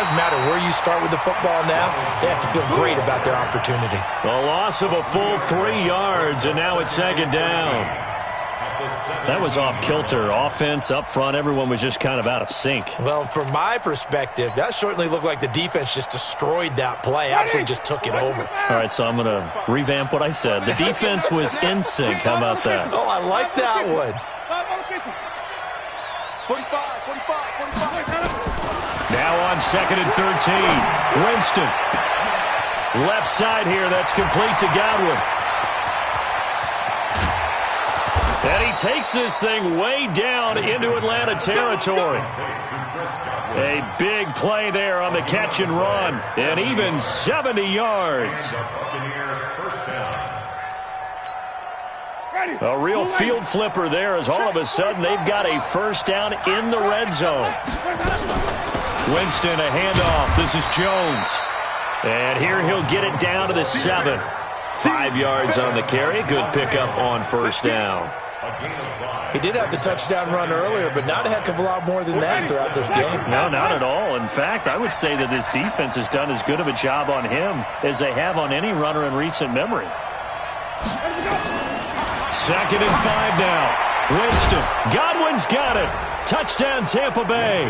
doesn't matter where you start with the football now. They have to feel great about their opportunity. A loss of a full 3 yards, and now it's second down. That was off kilter. Offense up front, everyone was just kind of out of sync. Well, from my perspective, that certainly looked like the defense just destroyed that play. Absolutely just took it over. All right, so I'm going to revamp what I said. The defense was in sync. How about that? Oh, I like that one. 45. Now on 2nd and 13. Winston. Left side here. That's complete to Godwin. And he takes this thing way down into Atlanta territory. A big play there on the catch and run. And even 70 yards. A real field flipper there as all of a sudden they've got a first down in the red zone. Winston, a handoff. This is Jones. And here he'll get it down to the 7. 5 yards on the carry. Good pickup on first down. He did have the touchdown run earlier, but not a heck of a lot more than that throughout this game. No, not at all. In fact, I would say that this defense has done as good of a job on him as they have on any runner in recent memory. 2nd and 5 now. Winston. Godwin's got it. Touchdown, Tampa Bay.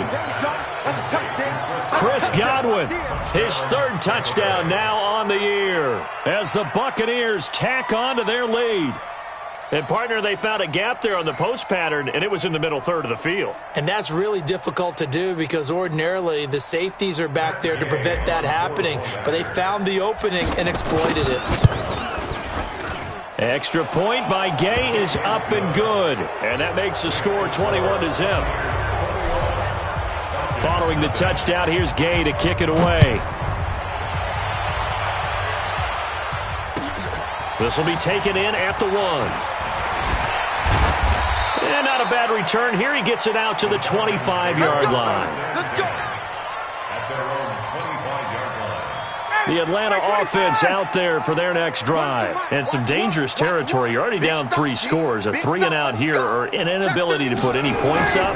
Chris Godwin, his 3rd touchdown now on the year as the Buccaneers tack on to their lead. And, partner, they found a gap there on the post pattern, and it was in the middle third of the field. And that's really difficult to do because ordinarily the safeties are back there to prevent that happening. But they found the opening and exploited it. Extra point by Gay is up and good. And that makes the score 21-0. Following the touchdown, here's Gay to kick it away. This will be taken in at the 1. And not a bad return here. He gets it out to the 25-yard line. Let's go. The Atlanta offense out there for their next drive. And some dangerous territory. You're already down 3 scores. A 3-and-out here or an inability to put any points up.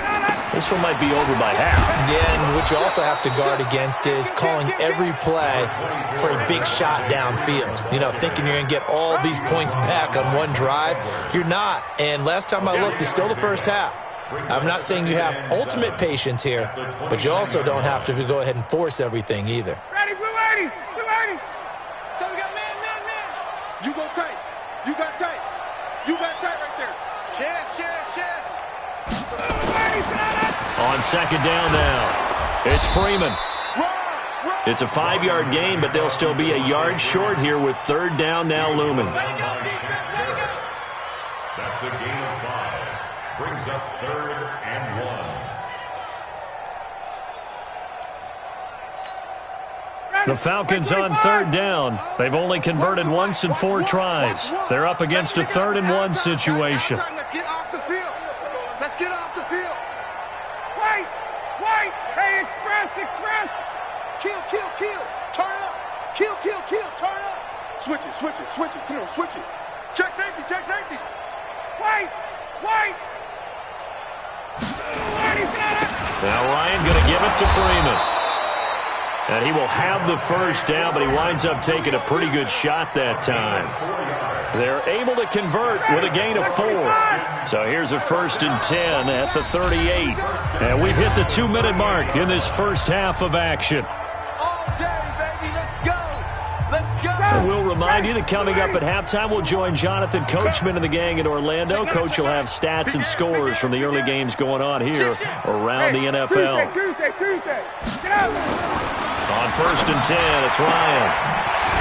This one might be over by half. Yeah, and what you also have to guard against is calling every play for a big shot downfield. You know, thinking you're going to get all these points back on one drive. You're not. And last time I looked, it's still the first half. I'm not saying you have ultimate patience here, but you also don't have to go ahead and force everything either. Ready, Blue 80. So we got man. You go tight. You got tight. You got tight right there. Chance. On 2nd down now, it's Freeman. It's a 5-yard gain, but they'll still be a yard short here with 3rd down now looming. That's a gain of 5. Brings up 3rd and 1. The Falcons on 3rd down. They've only converted once in 4 tries. They're up against a 3rd and 1 situation. Let's get off the field. Wait. Hey, express. Kill. Turn it up. Kill. Turn it up. Switch it. Come on, switch it. Check safety. Wait. Now Ryan going to give it to Freeman. And he will have the first down, but he winds up taking a pretty good shot that time. They're able to convert with a gain of 4. So here's a 1st and 10 at the 38. And we've hit the 2-minute mark in this first half of action. And we'll remind you that coming up at halftime, we'll join Jonathan Coachman and the gang in Orlando. Coach will have stats and scores from the early games going on here around the NFL. Tuesday. Get out. On 1st and 10, it's Ryan.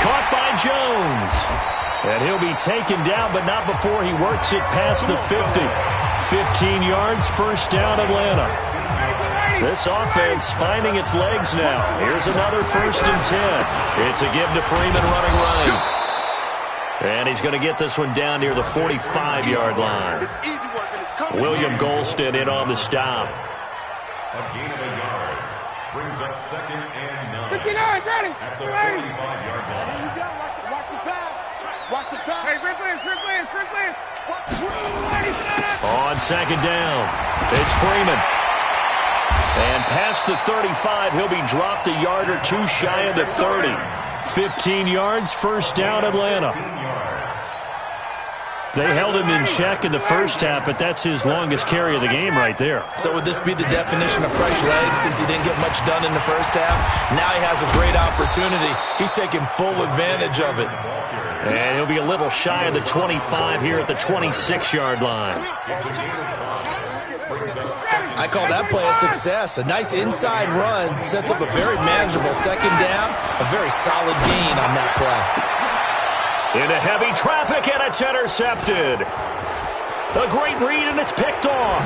Caught by Jones. And he'll be taken down, but not before he works it past the 50. 15 yards, first down Atlanta. This offense finding its legs now. Here's another 1st and 10. It's a give to Freeman running right. And he's going to get this one down near the 45-yard line. William Golston in on the stop. A gain of a yard. Brings up 2nd and 9. 59, ready. At the 45-yard line. Here we go. Watch the pass. Hey, Rick Lance. On 2nd down, it's Freeman. And past the 35, he'll be dropped a yard or two shy of the 30. 15 yards, first down, Atlanta. They held him in check in the first half, but that's his longest carry of the game right there. So would this be the definition of fresh legs since he didn't get much done in the first half? Now he has a great opportunity. He's taking full advantage of it. And he'll be a little shy of the 25 here at the 26-yard line. I call that play a success. A nice inside run sets up a very manageable second down. A very solid gain on that play. Into heavy traffic, and it's intercepted. A great read, and it's picked off.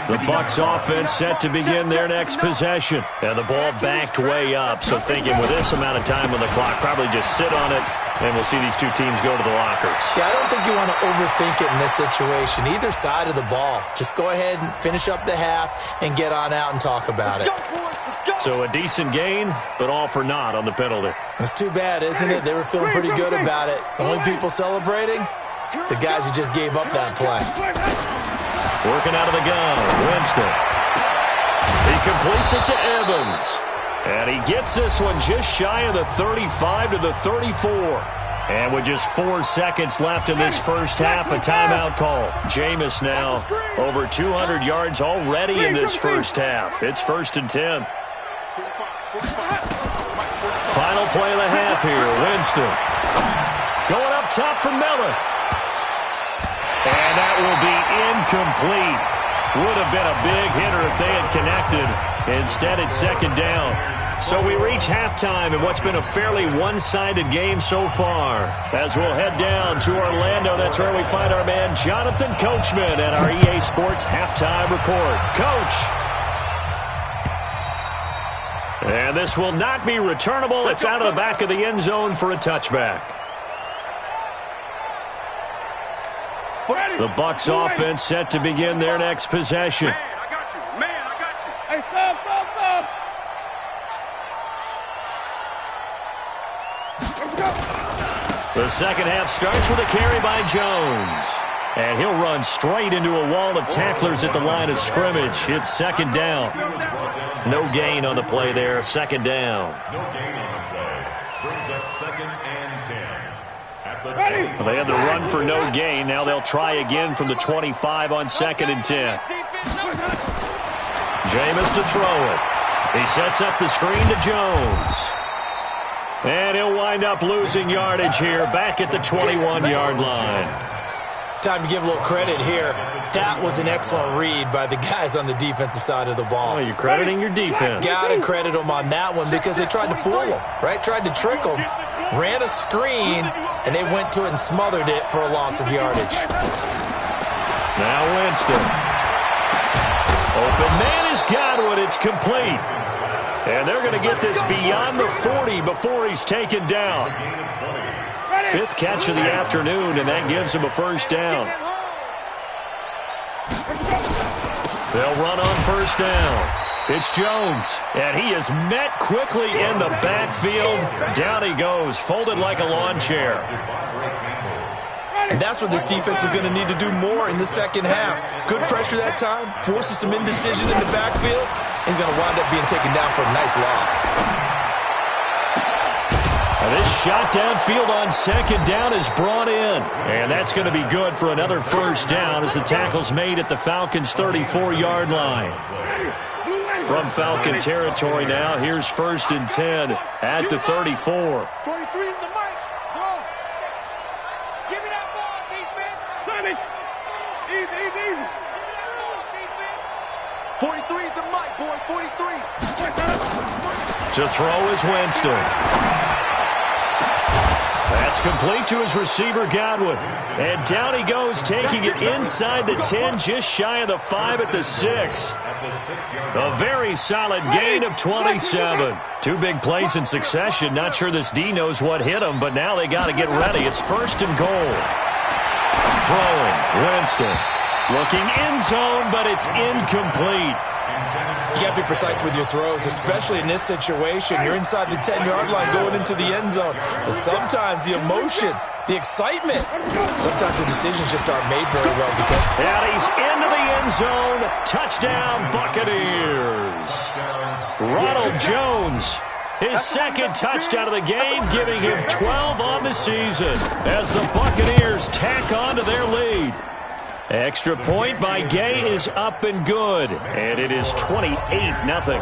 The Bucs offense set to begin their next possession. And the ball backed way up, so thinking with this amount of time on the clock, probably just sit on it, and we'll see these two teams go to the lockers. Yeah, I don't think you want to overthink it in this situation. Either side of the ball. Just go ahead and finish up the half and get on out and talk about it. So a decent gain, but all for naught on the penalty. It's too bad, isn't it? They were feeling pretty good about it. The only people celebrating? The guys who just gave up that play. Working out of the gun, Winston. He completes it to Evans. And he gets this one just shy of the 35 to the 34. And with just 4 seconds left in this first half, a timeout call. Jameis now over 200 yards already in this first half. It's 1st and 10. Final play of the half here, Winston. Going up top for Miller. And that will be incomplete. Would have been a big hitter if they had connected. Instead, it's second down. So we reach halftime in what's been a fairly one-sided game so far. As we'll head down to Orlando, that's where we find our man Jonathan Coachman at our EA Sports Halftime Report. Coach. And this will not be returnable. It's out of the back of the end zone for a touchback. The Bucs offense set to begin their next possession. Man, I got you. Man, I got you. Hey, stop. The second half starts with a carry by Jones. And he'll run straight into a wall of tacklers at the line of scrimmage. It's second down. No gain on the play there. Second down. No gain on the play. Brings up 2nd and 10. At the Well, they had the run for no gain. Now they'll try again from the 25 on 2nd and 10. Jameis to throw it. He sets up the screen to Jones. And he'll wind up losing yardage here back at the 21-yard line. Time to give a little credit here. That was an excellent read by the guys on the defensive side of the ball. Oh, you're crediting your defense. Got to credit them on that one because they tried to fool them, right? Tried to trick them, ran a screen, and they went to it and smothered it for a loss of yardage. Now Winston. Open man is Godwin. It's complete. And they're going to get this beyond the 40 before he's taken down. 5th catch of the afternoon, and that gives him a first down. They'll run on first down. It's Jones, and he is met quickly in the backfield. Down he goes, folded like a lawn chair. And that's what this defense is going to need to do more in the second half. Good pressure that time, forces some indecision in the backfield. He's going to wind up being taken down for a nice loss. And this shot downfield on second down is brought in. And that's going to be good for another first down as the tackle's made at the Falcons' 34-yard line. From Falcon territory now, here's 1st and 10 at the 34. 43 is the mic. Come on. Give me that ball, defense. Send it. Easy. 43 is the mic, boy. 43. To throw is Winston. That's complete to his receiver, Godwin. And down he goes, taking it inside the 10, just shy of the 5 at the 6. A very solid gain of 27. 2 big plays in succession. Not sure this D knows what hit him, but now they got to get ready. It's 1st and goal. Throwing, Winston. Looking end zone, but it's incomplete. You got to be precise with your throws, especially in this situation. You're inside the 10-yard line going into the end zone. But sometimes the emotion, the excitement, sometimes the decisions just aren't made very well. And he's into the end zone. Touchdown, Buccaneers. Ronald Jones, his second touchdown of the game, giving him 12 on the season as the Buccaneers tack on to their lead. Extra point by Gay is up and good, and it is 28-0.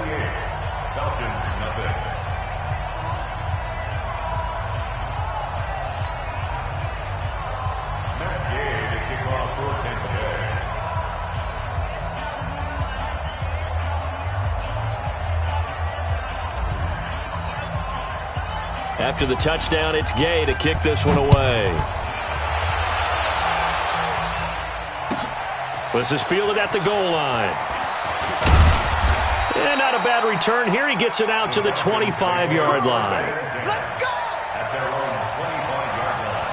After the touchdown, it's Gay to kick this one away. This is fielded at the goal line. And not a bad return here. He gets it out to the 25-yard line. Let's go! At their own 25-yard line.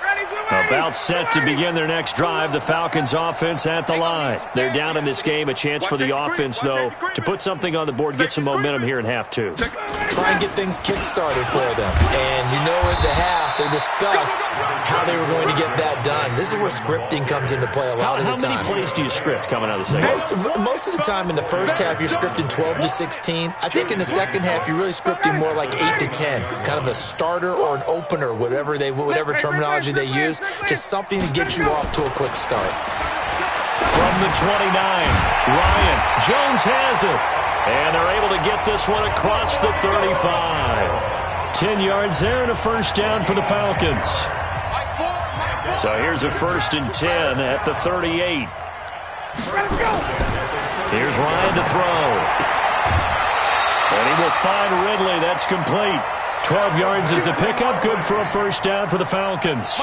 Ready, Blue. About set to begin their next drive. The Falcons offense at the line. They're down in this game. A chance for the offense, though, to put something on the board, get some momentum here in half two. Try and get things kick-started for them. And you know at the half, they discussed how they were going to get that done. This is where scripting comes into play a lot of the time. How many plays do you script coming out of the second? Most of the time in the first half, you're scripting 12 to 16. I think in the second half, you're really scripting more like 8 to 10. Kind of a starter or an opener, whatever terminology they use. Just something to get you off to a quick start. From the 29, Ryan. Jones has it. And they're able to get this one across the 35. 10 yards there and a first down for the Falcons. So here's a 1st and 10 at the 38. Here's Ryan to throw. And he will find Ridley. That's complete. 12 yards is the pickup. Good for a first down for the Falcons.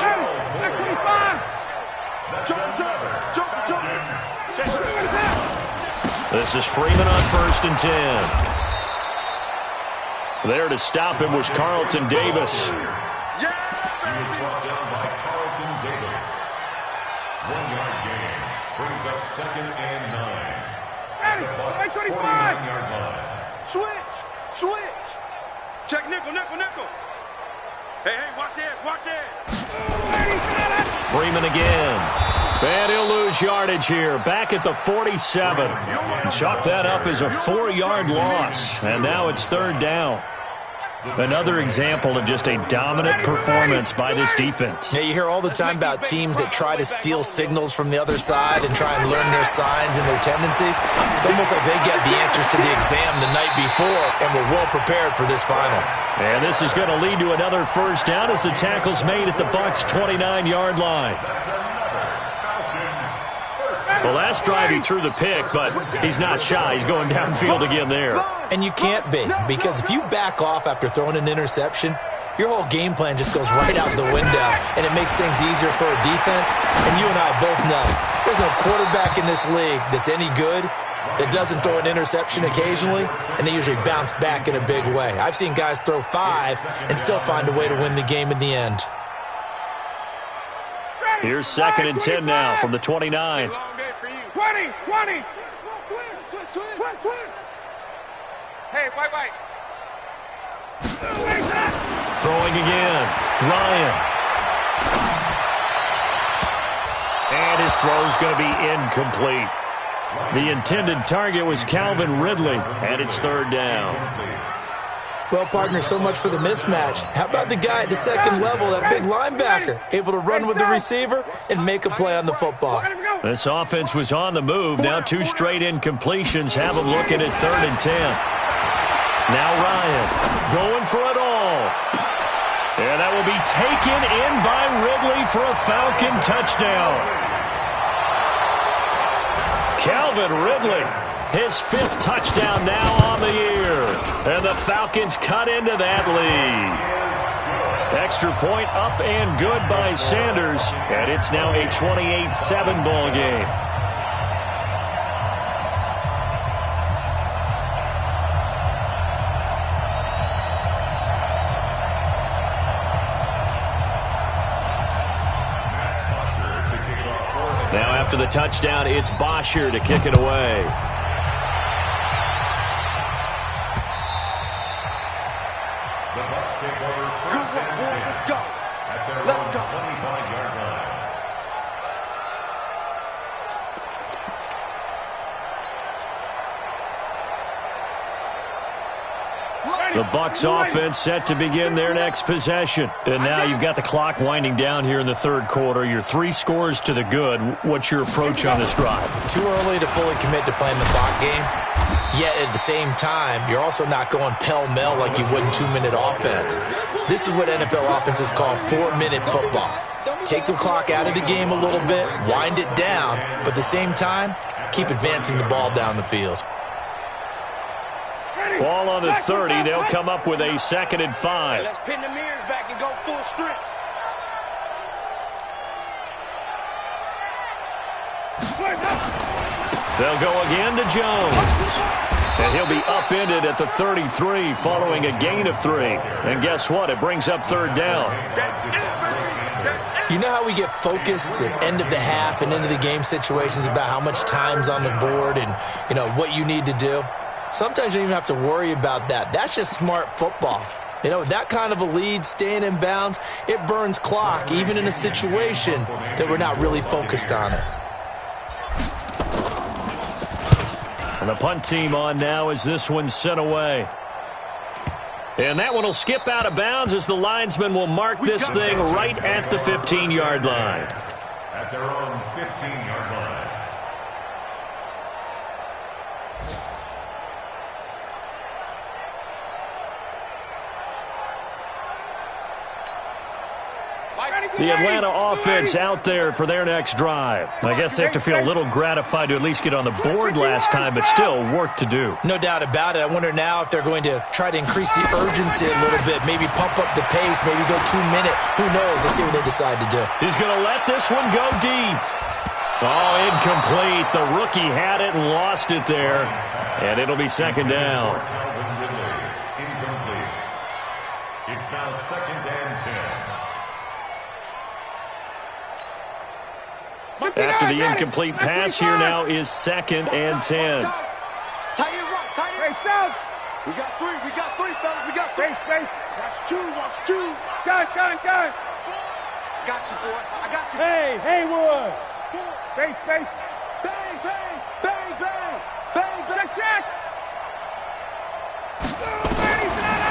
This is Freeman on 1st and 10. There to stop him was Carlton Davis. He was brought down by Carlton Davis. 1-yard gain brings up 2nd and 9. Ready, Bucks 25. 49-yard line. Switch. Check nickel. Hey, watch this. Freeman again. And he'll lose yardage here. Back at the 47. Chalk that up as a 4-yard loss. And now it's 3rd down. Another example of just a dominant performance by this defense. Yeah, you hear all the time about teams that try to steal signals from the other side and try and learn their signs and their tendencies. It's almost like they get the answers to the exam the night before and were well prepared for this final. And this is going to lead to another first down as the tackle's made at the Bucks' 29-yard line. The last drive he threw the pick, but he's not shy. He's going downfield again there. And you can't be, because if you back off after throwing an interception, your whole game plan just goes right out the window, and it makes things easier for a defense. And you and I both know there's no quarterback in this league that's any good that doesn't throw an interception occasionally, and they usually bounce back in a big way. I've seen guys throw 5 and still find a way to win the game in the end. Here's 2nd and 10 now from the 29. 20. Hey, wait. Throwing again. Ryan. And his throw's going to be incomplete. The intended target was Calvin Ridley, and it's 3rd down. Well, partner, so much for the mismatch. How about the guy at the second level, that big linebacker, able to run with the receiver and make a play on the football? This offense was on the move. Now 2 straight incompletions have them looking at 3rd and 10. Now Ryan going for it all. And that will be taken in by Ridley for a Falcon touchdown. Calvin Ridley, his 5th touchdown now on the year. And the Falcons cut into that lead. Extra point up and good by Sanders. And it's now a 28-7 ball game. after the touchdown, it's Bosher to kick it away. The Bucs take over first and 10 Let's go. at their Let's own go. 25-yard line. The Bucs offense set to begin their next possession. And now you've got the clock winding down here in the third quarter. You're 3 scores to the good. What's your approach on this drive? Too early to fully commit to playing the clock game. Yet at the same time, you're also not going pell-mell like you would in 2-minute offense. This is what NFL offenses call 4-minute football. Take the clock out of the game a little bit, wind it down, but at the same time, keep advancing the ball down the field. Ball on the 30. They'll come up with a 2nd and 5. Let's pin the mirrors back and go full strip. They'll go again to Jones. And he'll be upended at the 33 following a gain of 3. And guess what? It brings up 3rd down. You know how we get focused at end of the half and into the game situations about how much time's on the board and, you know, what you need to do? Sometimes you don't even have to worry about that. That's just smart football. You know, with that kind of a lead, staying in bounds, it burns clock, even in a situation that we're not really focused on it. And the punt team on now as this one's sent away. And that one will skip out of bounds as the linesman will mark this thing right at the 15-yard line. At their own 15-yard line. The Atlanta offense out there for their next drive. I guess they have to feel a little gratified to at least get on the board last time, but still work to do. No doubt about it. I wonder now if they're going to try to increase the urgency a little bit, maybe pump up the pace, maybe go 2-minute. Who knows? Let's see what they decide to do. He's going to let this one go deep. Oh, incomplete. The rookie had it and lost it there, and it'll be 2nd down. Incomplete. It's now 2nd and 10. After the incomplete pass, here now is 2nd and 10. Tight end right, tight end. Hey, South. We got 3, fellas, we got 3. Space. Watch 2. Gun. I got you, boy. I got you. Hey, Haywood. 4. Space. Bang, bang, bang, bang, bang, bang. Check.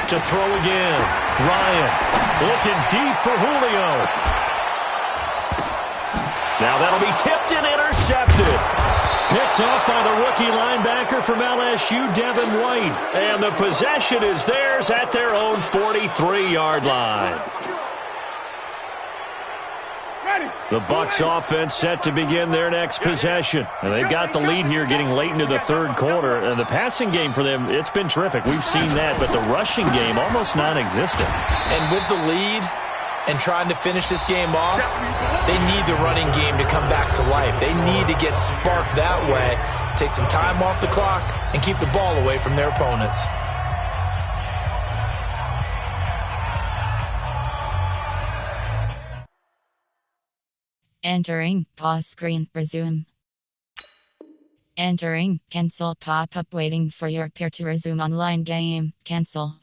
To throw again. Ryan looking deep for Julio. Now that'll be tipped and intercepted. Picked off by the rookie linebacker from LSU, Devin White. And the possession is theirs at their own 43-yard line. The Bucs offense set to begin their next possession. And they've got the lead here getting late into the third quarter. And the passing game for them, it's been terrific. We've seen that, but the rushing game almost non-existent. And with the lead and trying to finish this game off, they need the running game to come back to life. They need to get sparked that way, take some time off the clock, and keep the ball away from their opponents. Entering, pause screen, resume. Entering, cancel pop-up waiting for your pair to resume online game, cancel.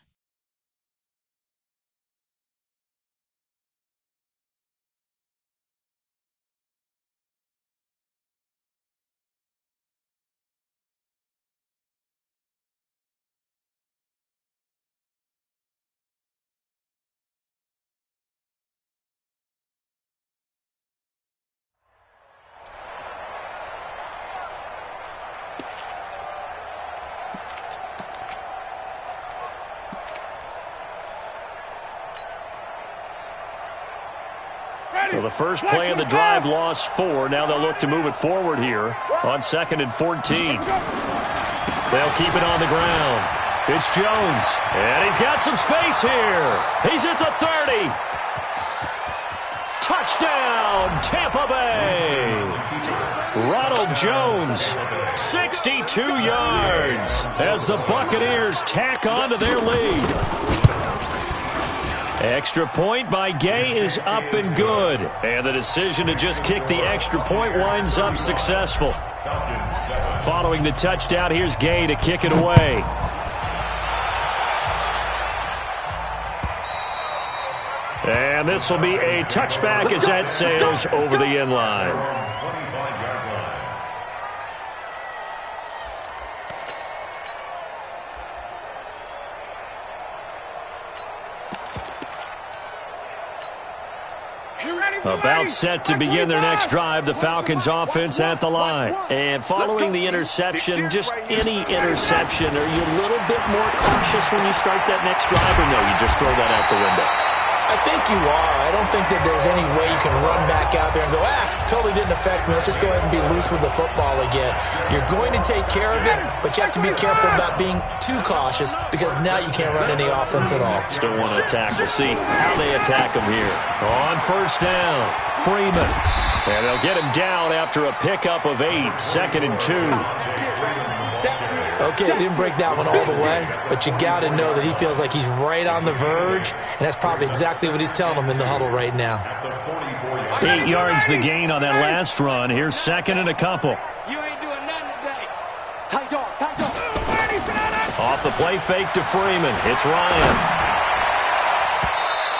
Well, the first play of the drive lost 4. Now they'll look to move it forward here on 2nd and 14. They'll keep it on the ground. It's Jones, and he's got some space here. He's at the 30. Touchdown, Tampa Bay. Ronald Jones, 62 yards as the Buccaneers tack on to their lead. Extra point by Gay is up and good. And the decision to just kick the extra point winds up successful. Following the touchdown, here's Gay to kick it away. And this will be a touchback as that sails over the end line. About set to begin their next drive, the Falcons offense at the line. And following the interception, just any interception, are you a little bit more cautious when you start that next drive, or no, you just throw that out the window? I think you are. I don't think that there's any way you can run back out there and go, totally didn't affect me. Let's just go ahead and be loose with the football again. You're going to take care of it, but you have to be careful about being too cautious because now you can't run any offense at all. Still want to attack. We'll see how they attack him here. On first down, Freeman. And they'll get him down after a pickup of 8, 2nd and 2. Okay, he didn't break that one all the way, but you got to know that he feels like he's right on the verge, and that's probably exactly what he's telling them in the huddle right now. 8 yards the gain on that last run. Here's 2nd and a couple. You ain't doing nothing today. Tight dog, tight dog. Off the play fake to Freeman. It's Ryan.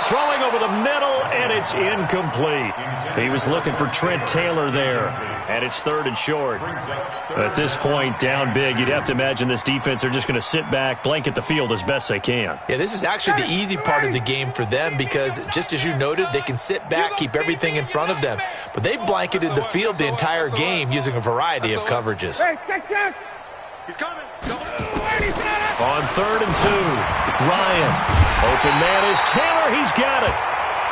Throwing over the middle, and it's incomplete. He was looking for Trent Taylor there, and it's 3rd and short. At this point, down big, you'd have to imagine this defense are just going to sit back, blanket the field as best they can. Yeah, this is actually the easy part of the game for them because, just as you noted, they can sit back, keep everything in front of them. But they've blanketed the field the entire game using a variety of coverages. Hey, check. He's coming. On 3rd and 2, Ryan. Open man is Taylor. He's got it.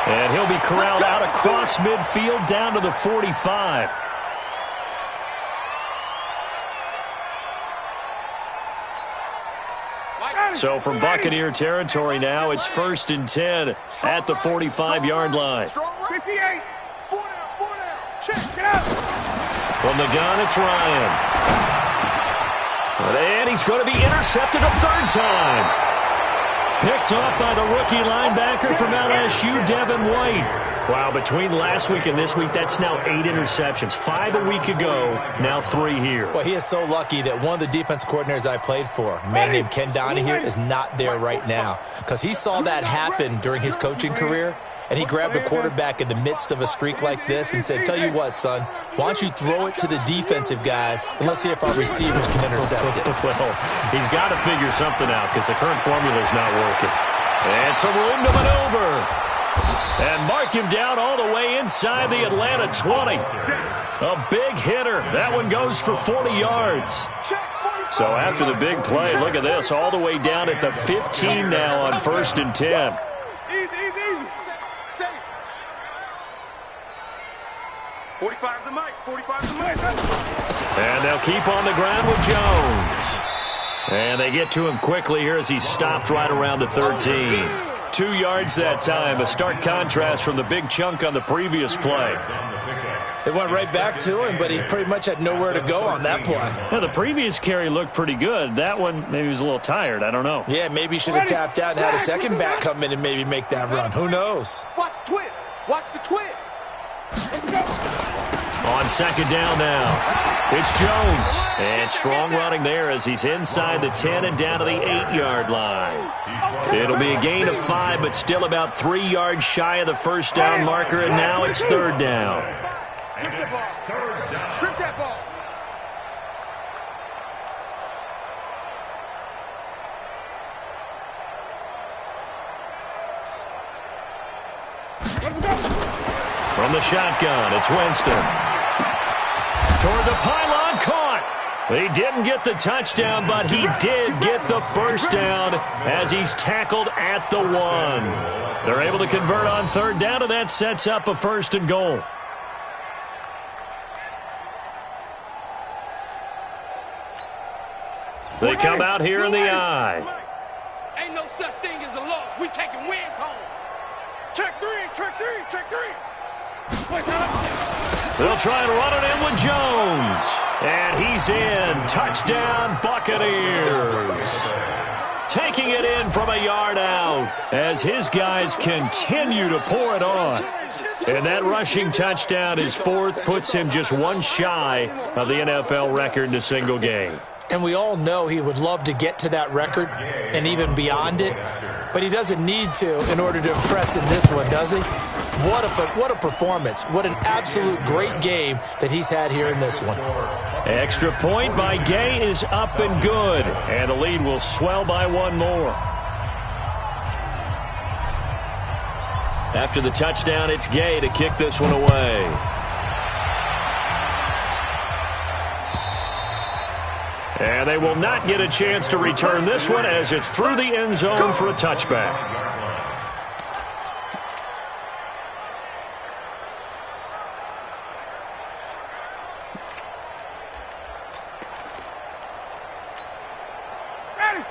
And he'll be corralled out across midfield down to the 45. So from Buccaneer territory now, it's 1st and 10 at the 45-yard line. 58. 4 down. Check it out. From the gun, it's Ryan. And he's going to be intercepted a 3rd time. Picked off by the rookie linebacker from LSU, Devin White. Wow, between last week and this week, that's now 8 interceptions. 5 a week ago, now 3 here. Well, he is so lucky that one of the defense coordinators I played for, a man named Ken Donahue, is not there right now. Because he saw that happen during his coaching career, and he grabbed a quarterback in the midst of a streak like this and said, tell you what, son, why don't you throw it to the defensive guys, and let's see if our receivers can intercept it. Well, he's got to figure something out because the current formula is not working. And some room to maneuver. And mark him down all the way inside the Atlanta 20. A big hitter. That one goes for 40 yards. So after the big play, look at this, all the way down at the 15 now on 1st and 10. Easy. 45's the mic. And they'll keep on the ground with Jones. And they get to him quickly here as he stopped right around the 13. 2 yards that time, a stark contrast from the big chunk on the previous play. They went right back to him, but he pretty much had nowhere to go on that play. Now, the previous carry looked pretty good. That one, maybe he was a little tired. I don't know. Yeah, maybe he should have tapped out and had a second back come in and maybe make that run. Who knows? Watch the twist. On 2nd down now, it's Jones. And strong running there as he's inside the 10 and down to the 8-yard line. It'll be a gain of 5, but still about 3 yards shy of the 1st down marker, and now it's 3rd down. Strip that ball. From the shotgun, it's Winston. Toward the pylon, caught. He didn't get the touchdown, but he did get the 1st down as he's tackled at the 1. They're able to convert on 3rd down, and that sets up a 1st and goal. They come out here in the eye. Ain't no such thing as a loss. We taking wins home. Check three. They'll try and run it in with Jones. And he's in. Touchdown, Buccaneers. Taking it in from a yard out. as his guys continue to pour it on. And that rushing touchdown, his fourth, puts him just one shy of the NFL record in a single game. And we all know he would love to get to that record and even beyond it, but he doesn't need to in order to impress in this one, does he? What a performance. What an absolute great game that he's had here in this one. Extra point by Gay is up and good, and the lead will swell by one more. After the touchdown, it's Gay to kick this one away. And they will not get a chance to return this one as it's through the end zone for a touchback.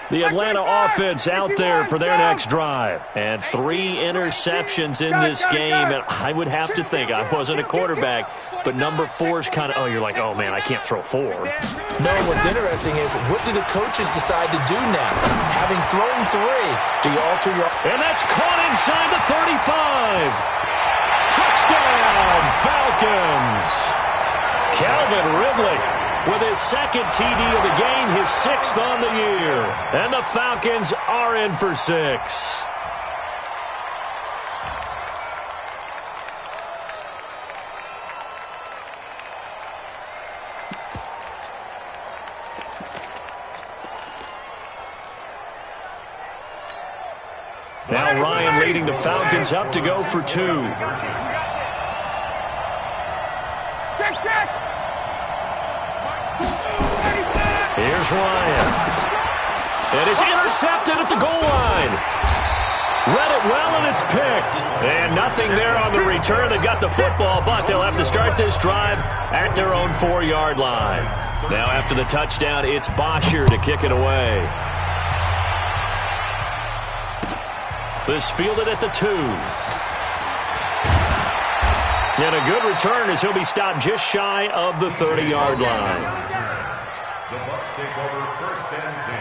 The Atlanta offense out there for their next drive. And 3 interceptions in this game. And I would have to think, I wasn't a quarterback, but number 4 is kind of, you're like, oh, man, I can't throw 4. No, what's interesting is, what do the coaches decide to do now? Having thrown 3, do you alter your... And that's caught inside the 35. Touchdown, Falcons. Calvin Ridley with his second TD of the game, his 6th on the year. And the Falcons are in for 6. Now Ryan leading the Falcons up to go for 2. Here's Ryan. And it's intercepted at the goal line. Read it well, and it's picked. And nothing there on the return. They've got the football, but they'll have to start this drive at their own 4-yard line. Now after the touchdown, it's Bosher to kick it away. This fielded at the 2. And a good return as he'll be stopped just shy of the 30-yard line. The Bucs take over 1st and 10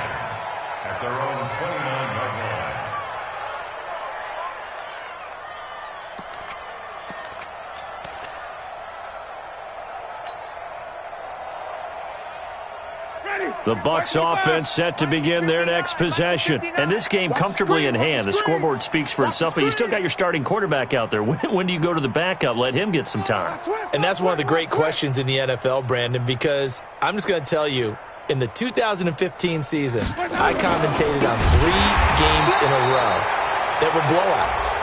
at their own 29-yard line. The Bucs offense set to begin their next possession. And this game comfortably in hand. The scoreboard speaks for itself, but you still got your starting quarterback out there. When do you go to the backup? Let him get some time. And that's one of the great questions in the NFL, Brandon, because I'm just going to tell you, in the 2015 season, I commentated on 3 games in a row that were blowouts.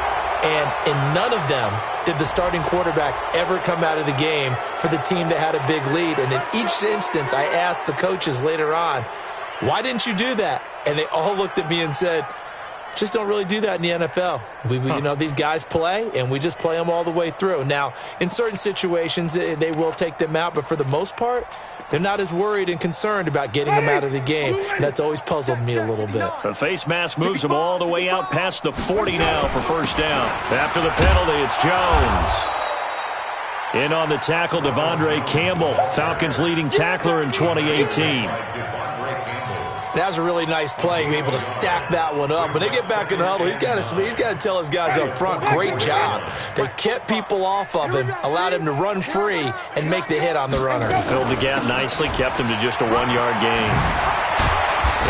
And in none of them did the starting quarterback ever come out of the game for the team that had a big lead. And in each instance, I asked the coaches later on, why didn't you do that? And they all looked at me and said, just don't really do that in the NFL. You know, these guys play, and we just play them all the way through. Now, in certain situations, they will take them out, but for the most part, they're not as worried and concerned about getting them out of the game. And that's always puzzled me a little bit. The face mask moves them all the way out past the 40 now for 1st down. After the penalty, it's Jones. In on the tackle, Devondre Campbell, Falcons leading tackler in 2018. That was a really nice play, able to stack that one up. When they get back in the huddle, he's got to tell his guys up front, great job. They kept people off of him, allowed him to run free, and make the hit on the runner. He filled the gap nicely, kept him to just a 1-yard gain.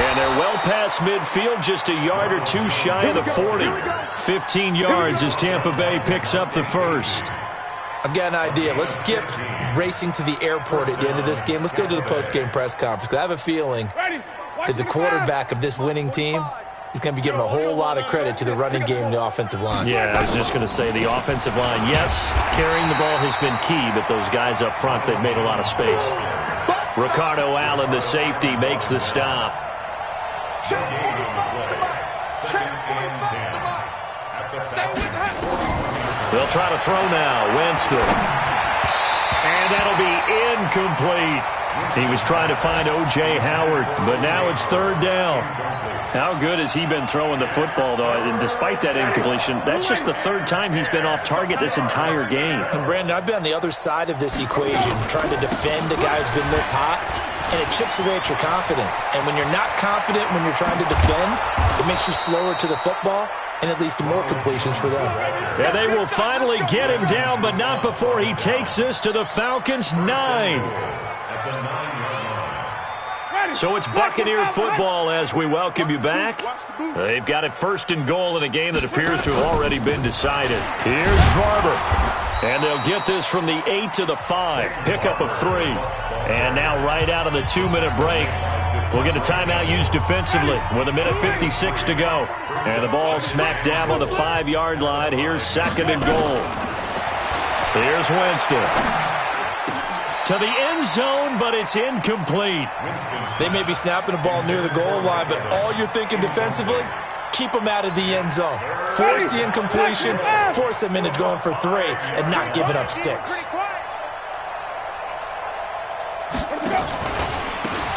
And they're well past midfield, just a yard or 2 shy of the 40. 15 yards as Tampa Bay picks up the 1st. I've got an idea. Let's skip racing to the airport at the end of this game. Let's go to the post-game press conference. I have a feeling that the quarterback of this winning team is going to be giving a whole lot of credit to the running game and the offensive line. Yeah, I was just going to say the offensive line, yes, carrying the ball has been key, but those guys up front, they've made a lot of space. Ricardo Allen, the safety, makes the stop. They'll try to throw now. Winston. And that'll be incomplete. He was trying to find O.J. Howard, but now it's 3rd down. How good has he been throwing the football, though? And despite that incompletion, that's just the 3rd time he's been off target this entire game. And Brandon, I've been on the other side of this equation, trying to defend a guy who's been this hot, and it chips away at your confidence. And when you're not confident when you're trying to defend, it makes you slower to the football. and it leads to more completions for them. And they will finally get him down, but not before he takes this to the Falcons' 9. So it's Buccaneer football as we welcome you back. They've got it 1st and goal in a game that appears to have already been decided. Here's Barber. And they'll get this from the 8 to the 5. Pickup of 3. And now right out of the 2-minute break, we'll get a timeout used defensively with 1:56 to go. And the ball smack dab on the 5-yard line. Here's 2nd and goal. Here's Winston. To the end zone, but it's incomplete. They may be snapping the ball near the goal line, but all you're thinking defensively, keep them out of the end zone. Force the incompletion, force them into going for 3, and not giving up 6.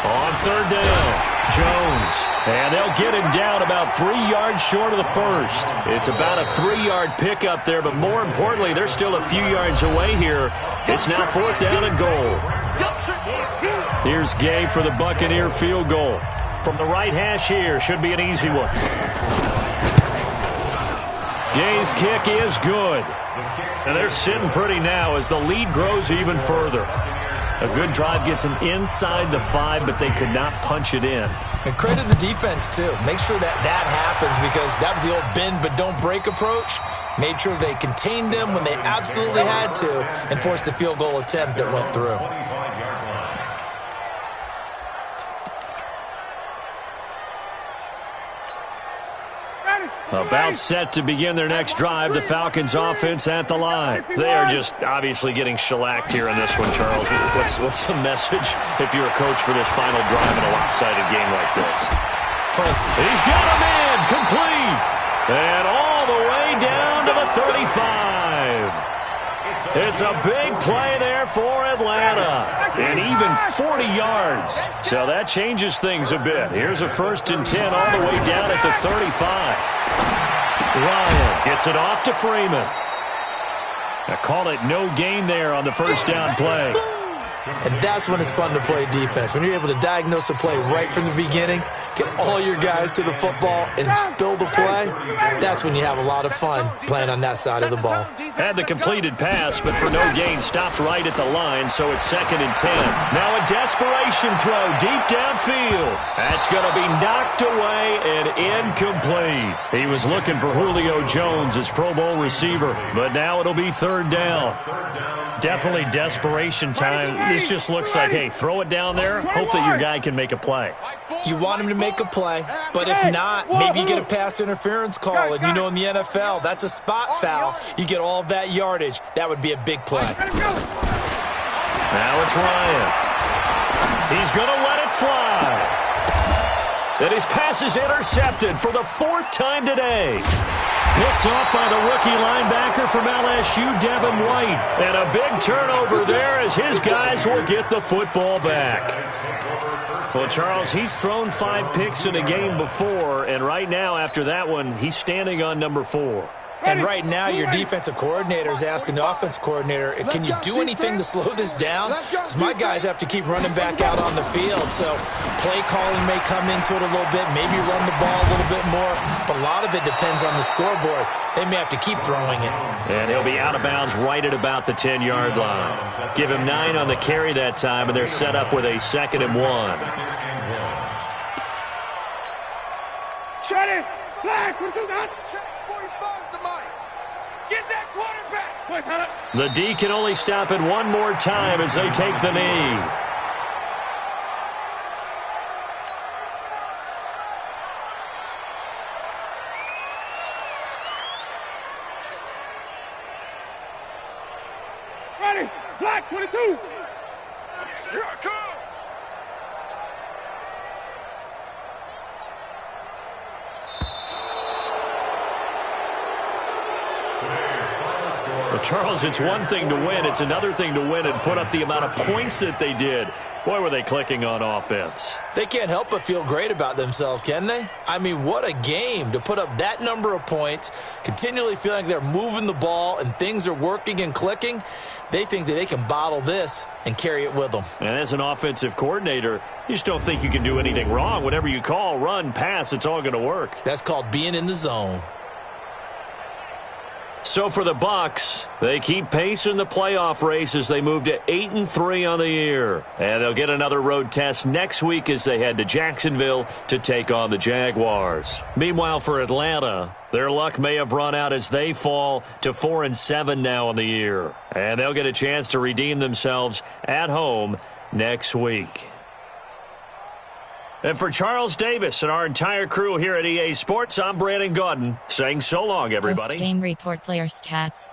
On 3rd down, Jones. And they'll get him down about 3 yards short of the 1st. It's about a 3-yard pickup there, but more importantly, they're still a few yards away here. It's now 4th down and goal. Here's Gay for the Buccaneer field goal. From the right hash here, should be an easy one. Gay's kick is good. And they're sitting pretty now as the lead grows even further. A good drive gets them inside the 5, but they could not punch it in. And credit the defense, too. Make sure that happens because that was the old bend but don't break approach. Made sure they contained them when they absolutely had to and forced the field goal attempt that went through. About set to begin their next drive, the Falcons offense at the line. They are just obviously getting shellacked here in this one, Charles. What's the message if you're a coach for this final drive in a lopsided game like this? He's got him in, complete, and all the way down to the 35. It's a big play there for Atlanta, and even 40 yards. So that changes things a bit. Here's a 1st and 10 all the way down at the 35. Ryan gets it off to Freeman. I call it no gain there on the 1st down play. And that's when it's fun to play defense. When you're able to diagnose a play right from the beginning, get all your guys to the football, and spill the play, that's when you have a lot of fun playing on that side of the ball. Had the completed pass, but for no gain, stopped right at the line, so it's 2nd and 10. Now a desperation throw deep downfield. That's going to be knocked away and incomplete. He was looking for Julio Jones, his Pro Bowl receiver, but now it'll be 3rd down. Definitely desperation time. This just looks like, hey, throw it down there, hope that your guy can make a play. You want him to make a play, but if not, maybe you get a pass interference call, and you know in the NFL, that's a spot foul. You get all of that yardage. That would be a big play. Now it's Ryan. He's going to let it fly. And his pass is intercepted for the 4th time today. Picked off by the rookie linebacker from LSU, Devin White. And a big turnover there as his guys will get the football back. Well, Charles, he's thrown 5 picks in a game before, and right now after that one, he's standing on number 4. And right now, your defensive coordinator is asking the offense coordinator, can you do anything to slow this down? Because my guys have to keep running back out on the field. So play calling may come into it a little bit, maybe run the ball a little bit more. But a lot of it depends on the scoreboard. They may have to keep throwing it. And he'll be out of bounds right at about the 10-yard line. Give him 9 on the carry that time, and they're set up with a 2nd and 1. Shut it! Flag! What do that? Check 45 to Mike. Get that quarterback! The D can only stop it one more time as they take the knee. Ready! Flag 22! Here I come! Well, Charles, it's one thing to win. It's another thing to win and put up the amount of points that they did. Boy, were they clicking on offense. They can't help but feel great about themselves, can they? I mean, what a game to put up that number of points, continually feeling like they're moving the ball and things are working and clicking. They think that they can bottle this and carry it with them. And as an offensive coordinator, you just don't think you can do anything wrong. Whatever you call, run, pass, it's all going to work. That's called being in the zone. So for the Bucks, they keep pace in the playoff race as they move to 8-3 on the year. And they'll get another road test next week as they head to Jacksonville to take on the Jaguars. Meanwhile, for Atlanta, their luck may have run out as they fall to 4-7 now in the year. And they'll get a chance to redeem themselves at home next week. And for Charles Davis and our entire crew here at EA Sports, I'm Brandon Gaudin saying so long, everybody. Post-game report player stats.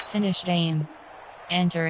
Finish game. Enter